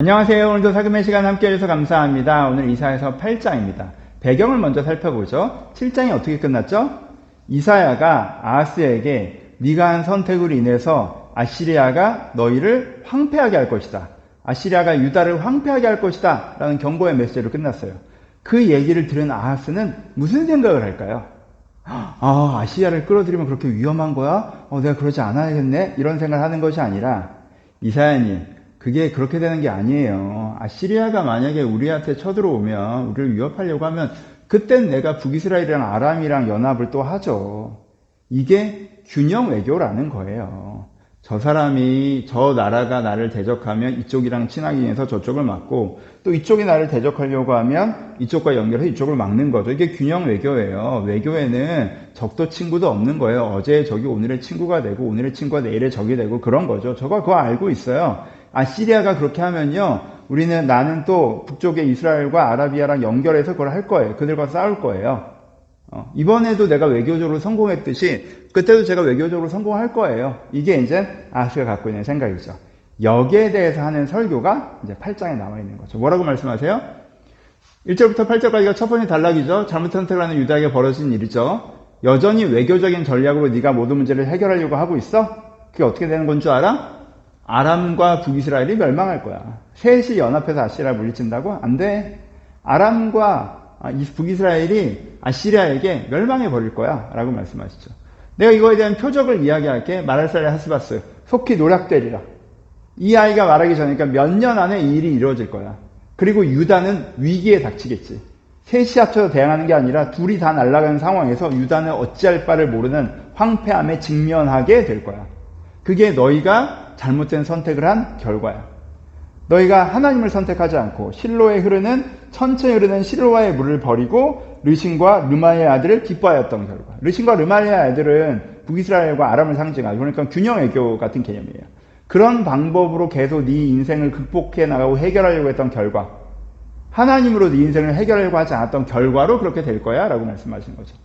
안녕하세요. 오늘도 살금의 시간 함께 해주셔서 감사합니다. 오늘 이사야서 8장입니다. 배경을 먼저 살펴보죠. 7장이 어떻게 끝났죠? 이사야가 아하스에게 네가 한 선택으로 인해서 아시리아가 너희를 황폐하게 할 것이다. 아시리아가 유다를 황폐하게 할 것이다. 라는 경고의 메시지로 끝났어요. 그 얘기를 들은 아하스는 무슨 생각을 할까요? 아시리아를 끌어들이면 그렇게 위험한 거야? 내가 그러지 않아야겠네? 이런 생각을 하는 것이 아니라 이사야님, 그게 그렇게 되는 게 아니에요. 아시리아가 만약에 우리한테 쳐들어오면, 우리를 위협하려고 하면, 그땐 내가 북이스라엘이랑 아람이랑 연합을 또 하죠. 이게 균형 외교라는 거예요. 저 나라가 나를 대적하면 이쪽이랑 친하게 지내서 저쪽을 막고, 또 이쪽이 나를 대적하려고 하면 이쪽과 연결해서 이쪽을 막는 거죠. 이게 균형 외교예요. 외교에는 적도 친구도 없는 거예요. 어제의 적이 오늘의 친구가 되고, 오늘의 친구가 내일의 적이 되고, 그런 거죠. 저거 그거 알고 있어요. 아시리아가 그렇게 하면요, 나는 또 북쪽의 이스라엘과 아라비아랑 연결해서 그걸 할 거예요. 그들과 싸울 거예요. 이번에도 내가 외교적으로 성공했듯이 그때도 제가 외교적으로 성공할 거예요. 이게 이제 아하스가 갖고 있는 생각이죠. 여기에 대해서 하는 설교가 이제 8장에 남아있는 거죠. 뭐라고 말씀하세요? 1절부터 8절까지가 첫 번째 단락이죠. 잘못 선택을 하는 유다에게 벌어진 일이죠. 여전히 외교적인 전략으로 네가 모든 문제를 해결하려고 하고 있어? 그게 어떻게 되는 건 줄 알아? 아람과 북이스라엘이 멸망할 거야. 셋이 연합해서 아시리아를 물리친다고? 안 돼. 아람과 북이스라엘이 아시리아에게 멸망해 버릴 거야. 라고 말씀하시죠. 내가 이거에 대한 표적을 이야기할게. 마랄살의 하스바스. 속히 노략되리라. 이 아이가 말하기 전이니까 몇 년 안에 이 일이 이루어질 거야. 그리고 유다는 위기에 닥치겠지. 셋이 합쳐서 대항하는 게 아니라 둘이 다 날아가는 상황에서 유다는 어찌할 바를 모르는 황폐함에 직면하게 될 거야. 그게 너희가 잘못된 선택을 한 결과야. 너희가 하나님을 선택하지 않고 실로에 흐르는 천천히 흐르는 실로와의 물을 버리고 르신과 르마의 아들을 기뻐하였던 결과. 르신과 르마의 아들은 북이스라엘과 아람을 상징하고, 그러니까 균형 외교 같은 개념이에요. 그런 방법으로 계속 네 인생을 극복해 나가고 해결하려고 했던 결과, 하나님으로 네 인생을 해결하려고 하지 않았던 결과로 그렇게 될 거야 라고 말씀하신 거죠.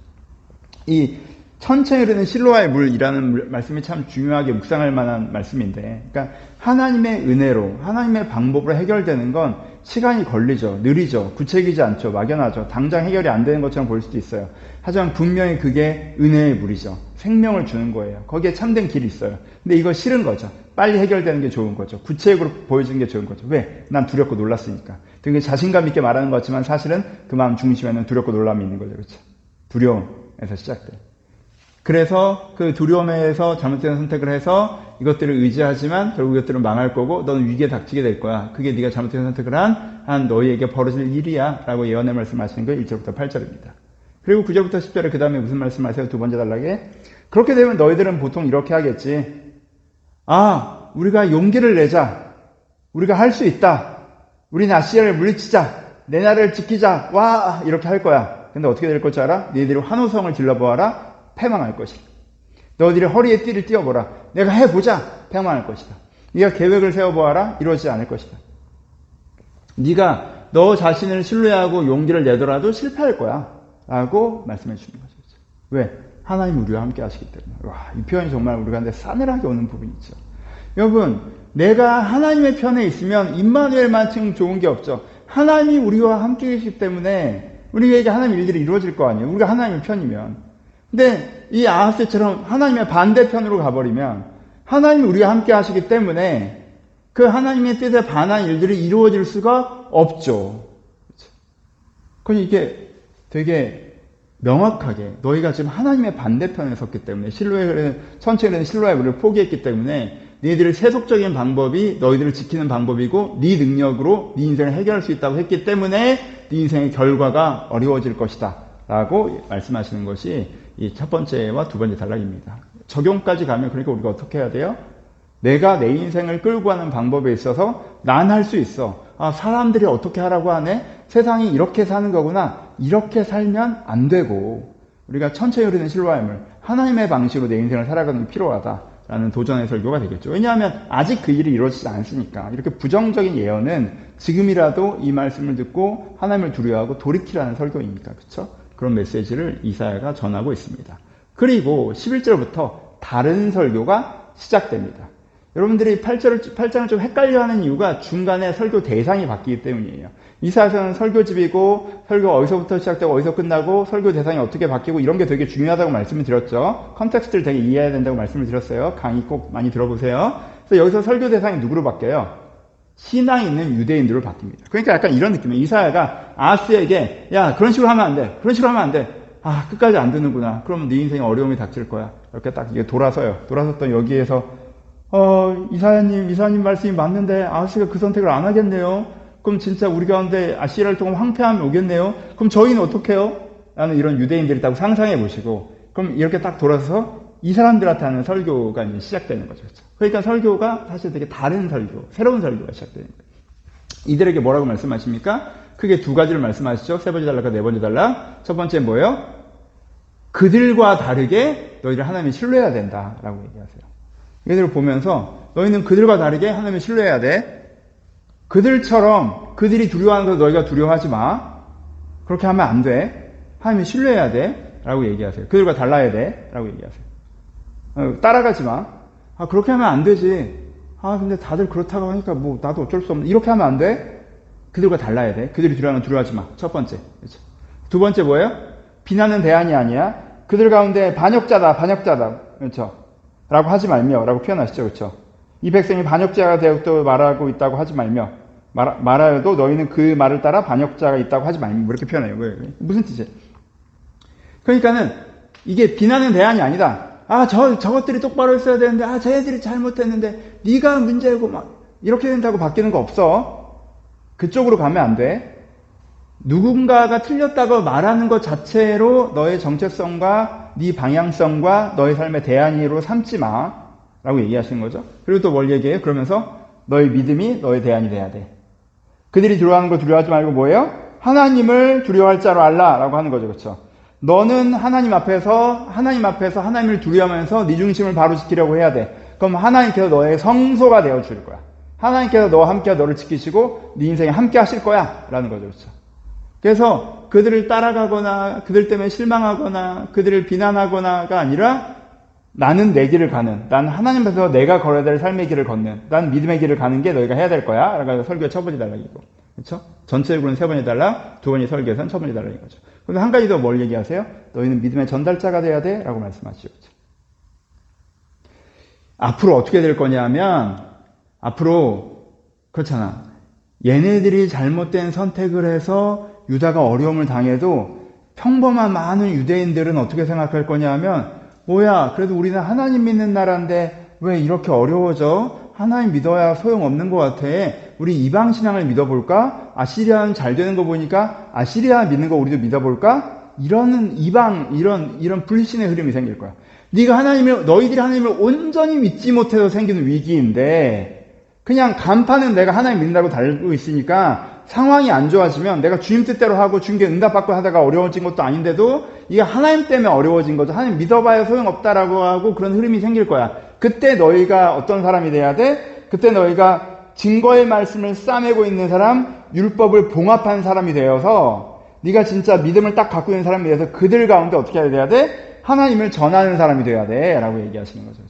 이 천천히 흐르는 실로와의 물이라는 말씀이 참 중요하게 묵상할 만한 말씀인데, 그러니까 하나님의 은혜로, 하나님의 방법으로 해결되는 건 시간이 걸리죠. 느리죠. 구체적이지 않죠. 막연하죠. 당장 해결이 안 되는 것처럼 보일 수도 있어요. 하지만 분명히 그게 은혜의 물이죠. 생명을 주는 거예요. 거기에 참된 길이 있어요. 근데 이거 싫은 거죠. 빨리 해결되는 게 좋은 거죠. 구체적으로 보여주는 게 좋은 거죠. 왜? 난 두렵고 놀랐으니까. 되게 자신감 있게 말하는 것 같지만 사실은 그 마음 중심에는 두렵고 놀람이 있는 거죠. 그렇죠? 두려움에서 시작돼요. 그래서 그 두려움에서 잘못된 선택을 해서 이것들을 의지하지만 결국 이것들은 망할 거고 너는 위기에 닥치게 될 거야. 그게 네가 잘못된 선택을 한 너희에게 벌어질 일이야 라고 예언의 말씀하시는 게 1절부터 8절입니다. 그리고 9절부터 10절에 그 다음에 무슨 말씀하세요? 두 번째 단락에 그렇게 되면 너희들은 보통 이렇게 하겠지. 우리가 용기를 내자. 우리가 할 수 있다. 우리 아시리아를 물리치자. 내 나라를 지키자. 와, 이렇게 할 거야. 근데 어떻게 될 줄 알아? 너희들이 환호성을 질러보아라. 패망할 것이다. 너희들이 허리에 띠를 띄워보라. 내가 해보자. 패망할 것이다. 네가 계획을 세워보아라. 이루어지지 않을 것이다. 네가 너 자신을 신뢰하고 용기를 내더라도 실패할 거야. 라고 말씀해 주는 거죠. 왜? 하나님이 우리와 함께 하시기 때문에. 와, 이 표현이 정말 우리가 근데 싸늘하게 오는 부분이 있죠. 여러분, 내가 하나님의 편에 있으면 임마누엘만큼 좋은 게 없죠. 하나님이 우리와 함께 계시기 때문에 우리에게 하나님 일들이 이루어질 거 아니에요. 우리가 하나님의 편이면. 근데 이 아하스처럼 하나님의 반대편으로 가버리면 하나님이 우리와 함께 하시기 때문에 그 하나님의 뜻에 반한 일들이 이루어질 수가 없죠. 그러니 이게 되게 명확하게 너희가 지금 하나님의 반대편에 섰기 때문에 천천히 흐르는 실로의 물을 포기했기 때문에 너희들의 세속적인 방법이 너희들을 지키는 방법이고 네 능력으로 네 인생을 해결할 수 있다고 했기 때문에 네 인생의 결과가 어려워질 것이다 라고 말씀하시는 것이 이 첫 번째와 두 번째 단락입니다. 적용까지 가면 그러니까 우리가 어떻게 해야 돼요? 내가 내 인생을 끌고 가는 방법에 있어서 난 할 수 있어. 사람들이 어떻게 하라고 하네? 세상이 이렇게 사는 거구나. 이렇게 살면 안 되고 우리가 천천히 흐르는 실로와의 물, 하나님의 방식으로 내 인생을 살아가는 게 필요하다라는 도전의 설교가 되겠죠. 왜냐하면 아직 그 일이 이루어지지 않으니까. 이렇게 부정적인 예언은 지금이라도 이 말씀을 듣고 하나님을 두려워하고 돌이키라는 설교이니까. 그렇죠? 그런 메시지를 이사야가 전하고 있습니다. 그리고 11절부터 다른 설교가 시작됩니다. 여러분들이 8장을 좀 헷갈려하는 이유가 중간에 설교 대상이 바뀌기 때문이에요. 이사야서는 설교집이고 설교가 어디서부터 시작되고 어디서 끝나고 설교 대상이 어떻게 바뀌고 이런 게 되게 중요하다고 말씀을 드렸죠. 컨텍스트를 되게 이해해야 된다고 말씀을 드렸어요. 강의 꼭 많이 들어보세요. 그래서 여기서 설교 대상이 누구로 바뀌어요? 신앙이 있는 유대인들로 바뀝니다. 그러니까 약간 이런 느낌이에요. 이사야가 아하스에게 야 그런 식으로 하면 안 돼. 그런 식으로 하면 안 돼. 아 끝까지 안 듣는구나. 그러면 네 인생에 어려움이 닥칠 거야. 이렇게 딱 이게 돌아서요. 돌아섰던 여기에서 이사야님 말씀이 맞는데 아하스가 그 선택을 안 하겠네요. 그럼 진짜 우리 가운데 아시리아를 통한 황폐함이 오겠네요. 그럼 저희는 어떻게 해요? 라는 이런 유대인들이 딱 상상해 보시고 그럼 이렇게 딱 돌아서서 이 사람들한테 하는 설교가 이제 시작되는 거죠. 그렇죠? 그러니까 설교가 사실 되게 다른 설교, 새로운 설교가 시작되는 거예요. 이들에게 뭐라고 말씀하십니까? 크게 두 가지를 말씀하시죠. 세 번째 단락과 네 번째 단락. 첫 번째 뭐예요? 그들과 다르게 너희를 하나님이 신뢰해야 된다라고 얘기하세요. 얘들을 보면서 너희는 그들과 다르게 하나님을 신뢰해야 돼. 그들처럼 그들이 두려워하는 걸 너희가 두려워하지 마. 그렇게 하면 안 돼. 하나님을 신뢰해야 돼. 라고 얘기하세요. 그들과 달라야 돼. 라고 얘기하세요. 따라가지 마. 그렇게 하면 안 되지. 근데 다들 그렇다고 하니까 뭐 나도 어쩔 수 없는. 이렇게 하면 안 돼. 그들과 달라야 돼. 그들이 두려워하면 두려워하지 마. 첫 번째. 그렇죠? 두 번째 뭐예요? 비난은 대안이 아니야. 그들 가운데 반역자다. 그렇죠? 라고 하지 말며. 라고 표현하시죠. 그렇죠? 이 백성이 반역자가 되었다고 말하고 있다고 하지 말며. 말하여도 너희는 그 말을 따라 반역자가 있다고 하지 말며. 이렇게 표현해요. 왜? 무슨 뜻이에요? 그러니까는 이게 비난은 대안이 아니다. 저것들이 똑바로 했어야 되는데, 쟤네들이 잘못했는데, 네가 문제고, 막, 이렇게 된다고 바뀌는 거 없어. 그쪽으로 가면 안 돼. 누군가가 틀렸다고 말하는 것 자체로 너의 정체성과 네 방향성과 너의 삶의 대안으로 삼지 마. 라고 얘기하시는 거죠. 그리고 또 뭘 얘기해요? 그러면서 너의 믿음이 너의 대안이 돼야 돼. 그들이 두려워하는 거 두려워하지 말고 뭐예요? 하나님을 두려워할 자로 알라. 라고 하는 거죠. 그렇죠? 너는 하나님 앞에서 하나님을 두려워하면서 네 중심을 바로 지키려고 해야 돼. 그럼 하나님께서 너의 성소가 되어 줄 거야. 하나님께서 너와 함께 너를 지키시고 네 인생에 함께 하실 거야. 라는 거죠. 그렇죠? 그래서 그들을 따라가거나 그들 때문에 실망하거나 그들을 비난하거나가 아니라 나는 내 길을 가는, 난 하나님 앞에서 내가 걸어야 될 삶의 길을 걷는, 난 믿음의 길을 가는 게 너희가 해야 될 거야. 라고 설교의 첫 번째 단락이고. 그렇죠? 전체적으로는 세 번째 단락, 두 번째 설교에서는 첫 번째 단락인 거죠. 그런데 한 가지 더 뭘 얘기하세요? 너희는 믿음의 전달자가 돼야 돼? 라고 말씀하시죠. 그렇죠? 앞으로 어떻게 될 거냐 하면, 앞으로, 그렇잖아. 얘네들이 잘못된 선택을 해서 유다가 어려움을 당해도 평범한 많은 유대인들은 어떻게 생각할 거냐 하면, 뭐야, 그래도 우리는 하나님 믿는 나라인데 왜 이렇게 어려워져? 하나님 믿어야 소용없는 것 같아. 우리 이방 신앙을 믿어볼까? 아시리아는 잘 되는 거 보니까 아시리아 믿는 거 우리도 믿어볼까? 이런 불신의 흐름이 생길 거야. 너희들이 하나님을 온전히 믿지 못해서 생기는 위기인데, 그냥 간판은 내가 하나님 믿는다고 달고 있으니까 상황이 안 좋아지면 내가 주님 뜻대로 하고 주님께 응답받고 하다가 어려워진 것도 아닌데도 이게 하나님 때문에 어려워진 거죠. 하나님 믿어봐야 소용없다라고 하고 그런 흐름이 생길 거야. 그때 너희가 어떤 사람이 돼야 돼? 그때 너희가 증거의 말씀을 싸매고 있는 사람, 율법을 봉합한 사람이 되어서 네가 진짜 믿음을 딱 갖고 있는 사람이 돼서 그들 가운데 어떻게 해야 돼? 하나님을 전하는 사람이 돼야 돼 라고 얘기하시는 거죠.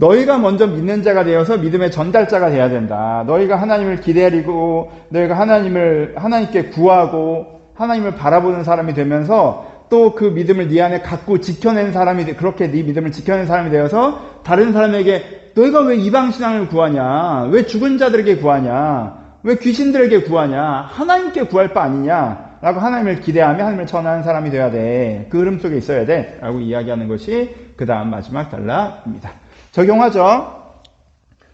너희가 먼저 믿는 자가 되어서 믿음의 전달자가 돼야 된다. 너희가 하나님을 기다리고 너희가 하나님께 구하고 하나님을 바라보는 사람이 되면서 또 그 믿음을 네 안에 갖고 지켜낸 사람이 그렇게 네 믿음을 지켜낸 사람이 되어서 다른 사람에게 너희가 왜 이방 신앙을 구하냐? 왜 죽은 자들에게 구하냐? 왜 귀신들에게 구하냐? 하나님께 구할 바 아니냐? 라고 하나님을 기대하며 하나님을 전하는 사람이 되어야 돼. 그 흐름 속에 있어야 돼. 라고 이야기하는 것이 그 다음 마지막 단락입니다. 적용하죠.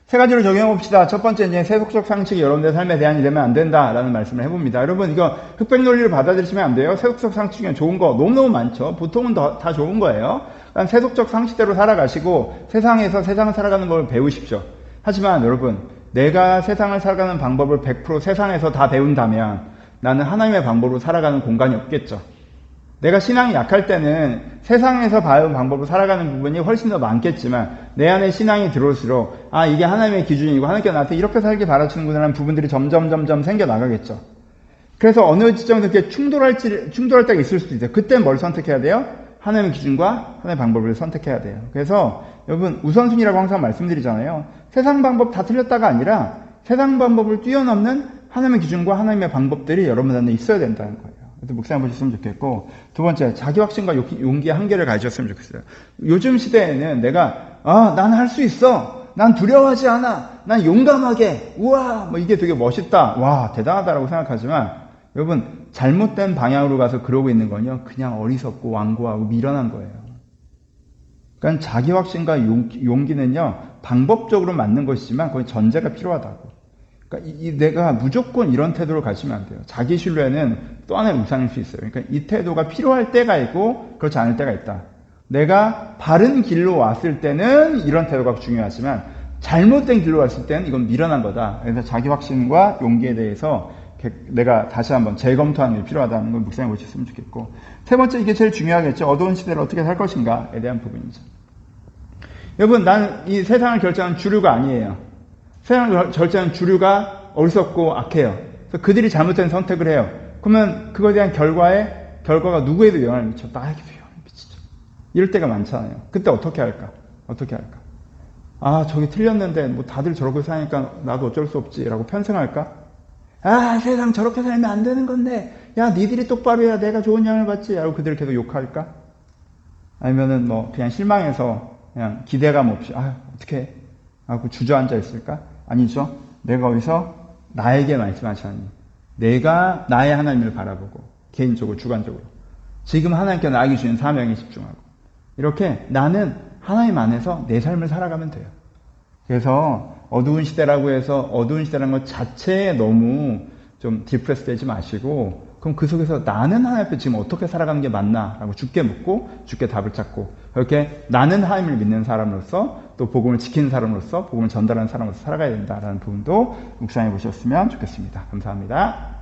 세 가지로 적용해 봅시다. 첫 번째, 이제 세속적 상식이 여러분들의 삶에 대안이 되면 안 된다라는 말씀을 해봅니다. 여러분, 이거 흑백 논리를 받아들이시면 안 돼요. 세속적 상식이 좋은 거 너무너무 많죠. 보통은 다 좋은 거예요. 그러니까 세속적 상식대로 살아가시고 세상에서 세상을 살아가는 걸 배우십시오. 하지만 여러분, 내가 세상을 살아가는 방법을 100% 세상에서 다 배운다면 나는 하나님의 방법으로 살아가는 공간이 없겠죠. 내가 신앙이 약할 때는 세상에서 배운 방법으로 살아가는 부분이 훨씬 더 많겠지만 내 안에 신앙이 들어올수록 이게 하나님의 기준이고 하나님께서 나한테 이렇게 살길 바라시는구나 하는 부분들이 점점 생겨나가겠죠. 그래서 어느 지점에서 이렇게 충돌할 때가 있을 수도 있어요. 그때 뭘 선택해야 돼요? 하나님의 기준과 하나님의 방법을 선택해야 돼요. 그래서 여러분 우선순위라고 항상 말씀드리잖아요. 세상 방법 다 틀렸다가 아니라 세상 방법을 뛰어넘는 하나님의 기준과 하나님의 방법들이 여러분 안에 있어야 된다는 거예요. 그래서 묵상해 보셨으면 좋겠고, 두 번째, 자기 확신과 용기의 한계를 가지셨으면 좋겠어요. 요즘 시대에는 내가 난 할 수 있어, 난 두려워하지 않아, 난 용감하게, 우와, 뭐 이게 되게 멋있다, 와 대단하다라고 생각하지만 여러분 잘못된 방향으로 가서 그러고 있는 건요, 그냥 어리석고 완고하고 미련한 거예요. 그러니까 자기 확신과 용기는요 방법적으로 맞는 것이지만 거기 전제가 필요하다고. 그러니까 내가 무조건 이런 태도를 가지면 안 돼요. 자기 신뢰는 또 하나의 우상일 수 있어요. 그러니까 이 태도가 필요할 때가 있고 그렇지 않을 때가 있다. 내가 바른 길로 왔을 때는 이런 태도가 중요하지만 잘못된 길로 왔을 때는 이건 미련한 거다. 그래서 자기 확신과 용기에 대해서 내가 다시 한번 재검토하는 게 필요하다는 걸 묵상해 보셨으면 좋겠고, 세 번째, 이게 제일 중요하겠죠. 어두운 시대를 어떻게 살 것인가에 대한 부분이죠. 여러분, 난 이 세상을 결정하는 주류가 아니에요. 세상을 결정하는 주류가 어리석고 악해요. 그래서 그들이 잘못된 선택을 해요. 그러면 그거에 대한 결과가 누구에도 영향을 미쳐? 나에게도 영향을 미치죠. 이럴 때가 많잖아요. 그때 어떻게 할까? 저기 틀렸는데 뭐 다들 저렇게 사니까 나도 어쩔 수 없지라고 편승할까? 세상 저렇게 살면 안 되는 건데, 야, 니들이 똑바로 해야 내가 좋은 영향을 받지, 라고 그들을 계속 욕할까? 아니면은 뭐 그냥 실망해서 그냥 기대감 없이 어떻게 하고 주저앉아 있을까? 아니죠. 내가 어디서 나에게 말씀하셨니? 내가 나의 하나님을 바라보고 개인적으로 주관적으로 지금 하나님께 나에게 주신 사명에 집중하고 이렇게 나는 하나님 안에서 내 삶을 살아가면 돼요. 그래서 어두운 시대라고 해서 어두운 시대라는 것 자체에 너무 좀 디프레스 되지 마시고, 그럼 그 속에서 나는 하나님 앞에 지금 어떻게 살아가는 게 맞나? 라고 주께 묻고 주께 답을 찾고, 그렇게 나는 하나님을 믿는 사람으로서 또 복음을 지키는 사람으로서 복음을 전달하는 사람으로서 살아가야 된다라는 부분도 묵상해 보셨으면 좋겠습니다. 감사합니다.